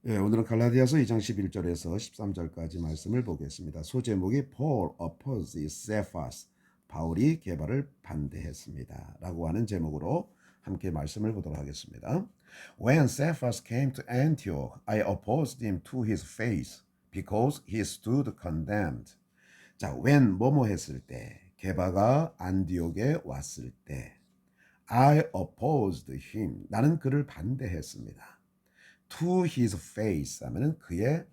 예, 오늘은 갈라디아서 2장 11절에서 13절까지 말씀을 보겠습니다. 소제목이 Paul opposes Cephas, 바울이 개발을 반대했습니다 라고 하는 제목으로 함께 말씀을 보도록 하겠습니다. When Cephas came to Antioch, I opposed him to his face because he stood condemned. 자, when 뭐뭐 했을 때, 게바가 안디옥에 왔을 때 I opposed him, 나는 그를 반대했습니다. To his face 하면은 그의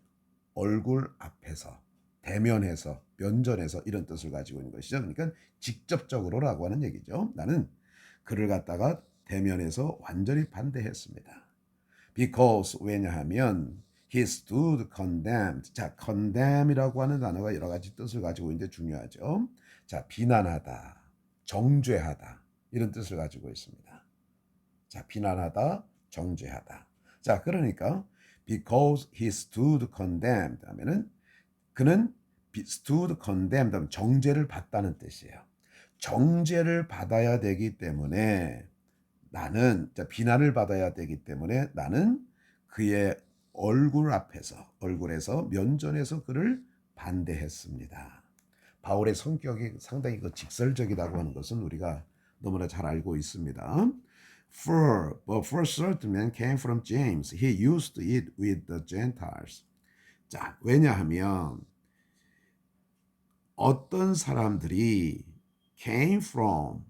얼굴 앞에서, 대면해서, 면전에서, 이런 뜻을 가지고 있는 것이죠. 그러니까 직접적으로라고 하는 얘기죠. 나는 그를 갖다가 대면해서 완전히 반대했습니다. Because 왜냐하면 he stood condemned. 자, condemn이라고 하는 단어가 여러 가지 뜻을 가지고 있는데 중요하죠. 자, 비난하다, 정죄하다, 이런 뜻을 가지고 있습니다. 자, 비난하다, 정죄하다. 자, 그러니까 because he stood condemned 하면은 그는 stood condemned 하면 정죄를 받다는 뜻이에요. 정죄를 받아야 되기 때문에 나는, 자, 비난을 받아야 되기 때문에 나는 그의 얼굴 앞에서, 얼굴에서, 면전에서 그를 반대했습니다. 바울의 성격이 상당히 직설적이라고 하는 것은 우리가 너무나 잘 알고 있습니다. For certain men came from James. He used it with the Gentiles. 자, 왜냐하면 어떤 사람들이 came from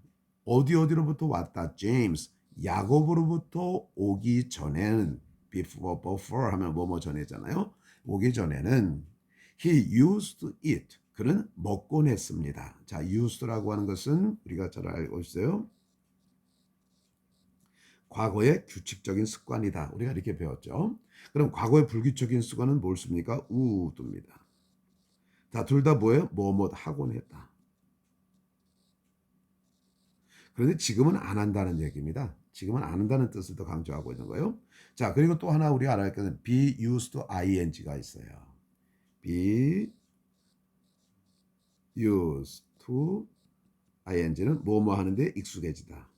어디로부터 왔다. James, 야곱으로부터 오기 전에는 before 하면 뭐뭐 전에잖아요. 오기 전에는 he used it. 그는 먹곤 했습니다. 자, used라고 하는 것은 우리가 잘 알고 있어요. 과거의 규칙적인 습관이다. 우리가 이렇게 배웠죠. 그럼 과거의 불규칙적인 습관은 뭘 씁니까? 우드입니다. 자, 둘 다 뭐예요? 뭐뭐 하곤 했다. 그런데 지금은 안 한다는 얘기입니다. 지금은 안 한다는 뜻을 더 강조하고 있는 거예요. 자, 그리고 또 하나 우리가 알아야 할 것은 be used to ing가 있어요. be used to ing는 뭐뭐 하는데 익숙해지다.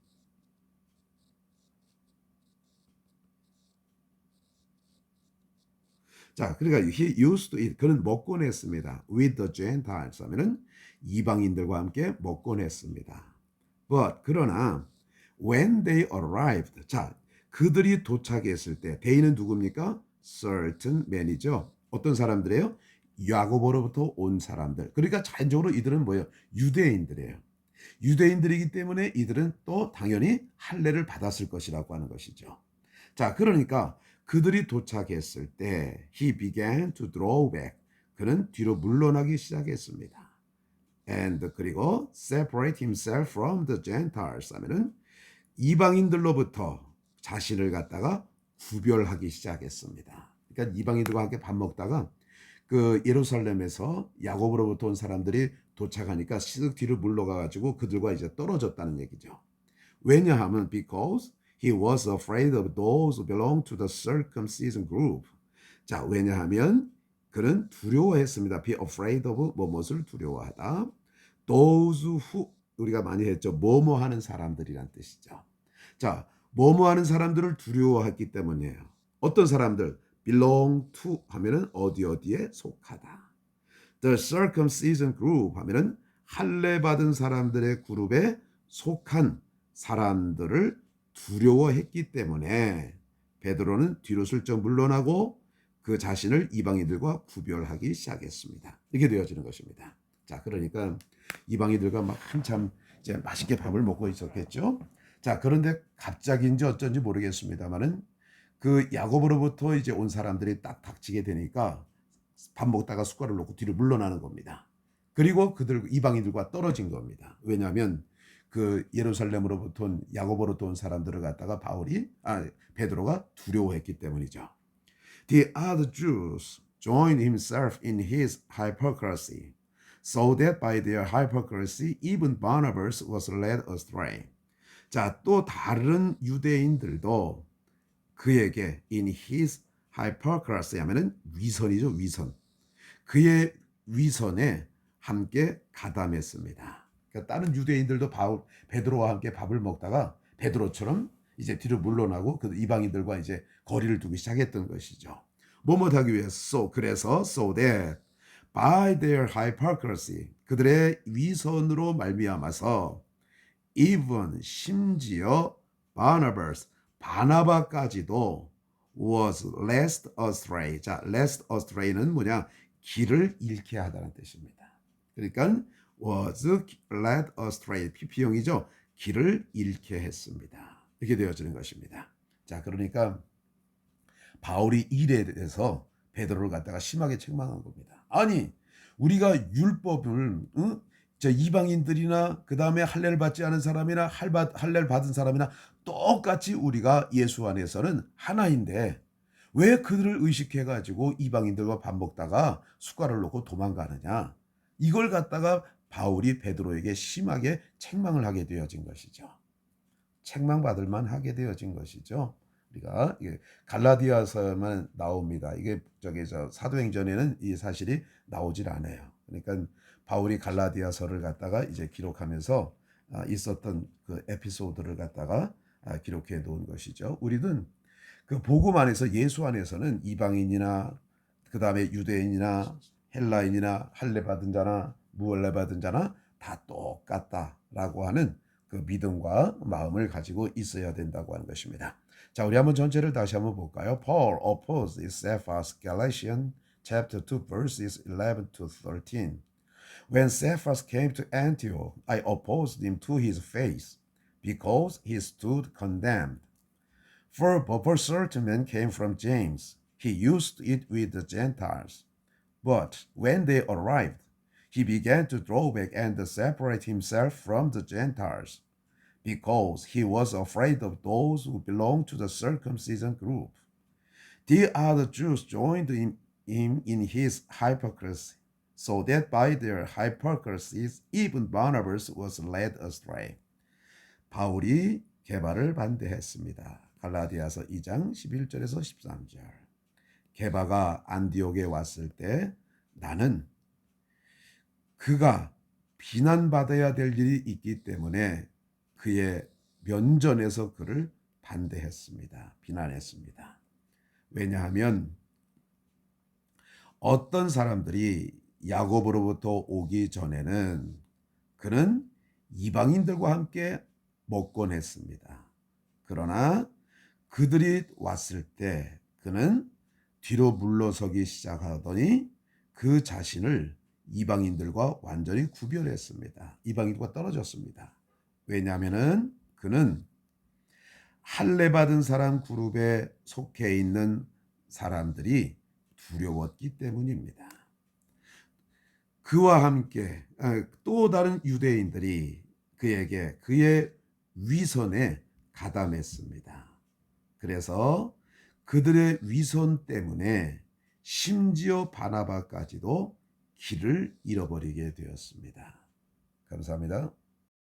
자, 그러니까 he used to eat. 그는 먹곤 했습니다. With the Gentiles 하면은 이방인들과 함께 먹곤 했습니다. But 그러나 when they arrived. 자, 그들이 도착했을 때 they는 누굽니까? Certain men이죠. 어떤 사람들이에요? 야고보로부터 온 사람들. 그러니까 자연적으로 이들은 뭐예요? 유대인들이에요. 유대인들이기 때문에 이들은 또 당연히 할례를 받았을 것이라고 하는 것이죠. 자, 그러니까 그들이 도착했을 때 he began to draw back. 그는 뒤로 물러나기 시작했습니다. And 그리고 separate himself from the Gentiles 하면은 이방인들로부터 자신을 갖다가 구별하기 시작했습니다. 그러니까 이방인들과 함께 밥 먹다가 그 예루살렘에서 야곱으로부터 온 사람들이 도착하니까 쓱 뒤로 물러가 가지고 그들과 이제 떨어졌다는 얘기죠. 왜냐하면 because he was afraid of those who belong to the circumcision group. 자, 왜냐하면 그는 두려워했습니다. Be afraid of 뭐뭇을 두려워하다. Those who 우리가 많이 했죠. 뭐뭐 하는 사람들이란 뜻이죠. 자, 뭐뭐 하는 사람들을 두려워했기 때문이에요. 어떤 사람들? belong to 하면은 어디에 속하다. The circumcision group 하면은 할례 받은 사람들의 그룹에 속한 사람들을 두려워했기 때문에 베드로는 뒤로 슬쩍 물러나고 그 자신을 이방인들과 구별하기 시작했습니다. 이게 되어지는 것입니다. 자, 그러니까 이방인들과 막 한참 이제 맛있게 밥을 먹고 있었겠죠. 자, 그런데 갑자기인지 어쩐지 모르겠습니다만은 그 야곱으로부터 이제 온 사람들이 딱 닥치게 되니까 밥 먹다가 숟가락을 놓고 뒤로 물러나는 겁니다. 그리고 그들 이방인들과 떨어진 겁니다. 왜냐하면 그 예루살렘으로부터 온 야고보로부터 온 사람들을 갖다가 베드로가 두려워했기 때문이죠. The other Jews joined himself in his hypocrisy, so that by their hypocrisy even Barnabas was led astray. 자, 또 다른 유대인들도 그에게 in his hypocrisy 하면은 위선이죠, 위선. 그의 위선에 함께 가담했습니다. 그러니까 다른 유대인들도 베드로와 함께 밥을 먹다가 베드로처럼 이제 뒤로 물러나고 그 이방인들과 이제 거리를 두기 시작했던 것이죠. 뭐뭐 하기 위해서 그래서 so that by their hypocrisy 그들의 위선으로 말미암아서 even 심지어 Barnabas 바나바까지도 was led astray. 자, led astray는 뭐냐? 길을 잃게 하다는 뜻입니다. 그러니까 was led astray PP형이죠. 길을 잃게 했습니다. 이렇게 되어지는 것입니다. 자, 그러니까 바울이 일에 대해서 베드로를 갖다가 심하게 책망한 겁니다. 아니, 우리가 율법을 저 이방인들이나 그 다음에 할례를 받지 않은 사람이나 할례를 받은 사람이나 똑같이 우리가 예수 안에서는 하나인데 왜 그들을 의식해가지고 이방인들과 밥 먹다가 숟가락을 놓고 도망가느냐. 이걸 갖다가 바울이 베드로에게 심하게 책망을 하게 되어진 것이죠. 책망받을 만하게 되어진 것이죠. 우리가 이게 갈라디아서만 나옵니다. 이게 저 사도행전에는 이 사실이 나오질 않아요. 그러니까 바울이 갈라디아서를 갖다가 이제 기록하면서 있었던 그 에피소드를 갖다가 기록해 놓은 것이죠. 우리는 그 복음 안에서 예수 안에서는 이방인이나 그 다음에 유대인이나 헬라인이나 할례 받은 자나 무할례 받은 자나 다 똑같다라고 하는 그 믿음과 마음을 가지고 있어야 된다고 하는 것입니다. 자, 우리 한번 전체를 다시 한번 볼까요? Paul opposed Cephas, Galatians chapter 2 verses 11 to 13. When Cephas came to Antioch, I opposed him to his face, because he stood condemned. For a certain man came from James. He used to eat with the Gentiles. But when they arrived, he began to draw back and separate himself from the Gentiles, because he was afraid of those who belonged to the circumcision group. The other Jews joined him in his hypocrisy, so that by their hypocrisies even Barnabas was led astray. 바울이 게바를 반대했습니다. 갈라디아서 2장 11절에서 13절. 게바가 안디옥에 왔을 때 나는 그가 비난받아야 될 일이 있기 때문에 그의 면전에서 그를 반대했습니다. 비난했습니다. 왜냐하면 어떤 사람들이 야고보로부터 오기 전에는 그는 이방인들과 함께 먹곤 했습니다. 그러나 그들이 왔을 때 그는 뒤로 물러서기 시작하더니 그 자신을 이방인들과 완전히 구별했습니다. 이방인들과 떨어졌습니다. 왜냐하면은 그는 할례 받은 사람 그룹에 속해 있는 사람들이 두려웠기 때문입니다. 그와 함께 또 다른 유대인들이 그에게 그의 위선에 가담했습니다. 그래서 그들의 위선 때문에 심지어 바나바까지도 길을 잃어버리게 되었습니다. 감사합니다.